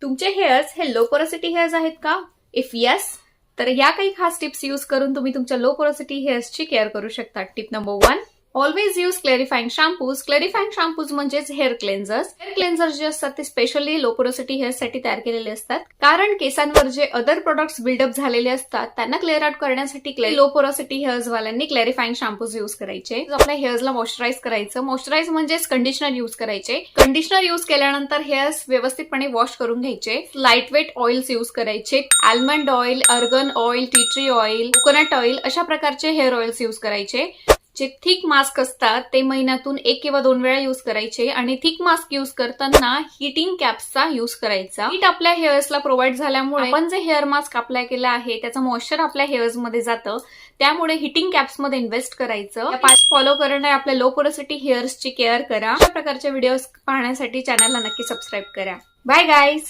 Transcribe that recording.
तुमचे हेअर्स हे low porosity hairs आहेत का? इफ येस, तर या काही खास टिप्स यूज करून तुम्ही तुमच्या लो पोरोसिटी हेअर्सची केअर करू शकता. Tip number 1, always use clarifying shampoos. Clarifying shampoos म्हणजेच हेअर क्लेन्झर्स. हेअर क्लेन्झर्स जे असतात ते स्पेशली लो पोरोसिटी हेअर्ससाठी तयार केलेले असतात, कारण केसांवर जे अदर प्रोडक्ट्स बिल्डअप झालेले असतात त्यांना क्लिअर आउट करण्यासाठी लो पोरोसिटी हेअर्स वाल्यांनी क्लॅरिफाईंग शॅम्पूज यूज करायचे. आपल्या हेअर्सला मॉइश्चराईज करायचं. मॉइश्चराईज म्हणजेच कंडिशनर यूज करायचे. कंडिशनर यूज केल्यानंतर हेअर्स व्यवस्थितपणे वॉश करून घ्यायचे. लाईट वेट ऑइल्स यूज करायचे. Almond oil, organ oil, tea tree oil, coconut oil अशा प्रकारचे हेअर ऑइल्स यूज करायचे. जे थिक मास्क असतात ते महिन्यातून 1 किंवा 2 वेळा यूज करायचे आणि थिक मास्क यूज करताना हिटिंग कॅप्सचा यूज करायचा. हीट आपल्या हेअर्सला प्रोव्हाइड झाल्यामुळे आपण जे हेअर मास्क अप्लाय केलं आहे त्याचं मॉइश्चर आपल्या हेअर्स मध्ये जातं, त्यामुळे हिटिंग कॅप्स मध्ये इन्व्हेस्ट करायचं. या 5 फॉलो करणे आपल्या लो पोरोसिटी हेअर्सची केअर करा. अशा प्रकारचे व्हिडिओज पाहण्यासाठी चॅनलला नक्की सबस्क्राईब करा. Bye guys.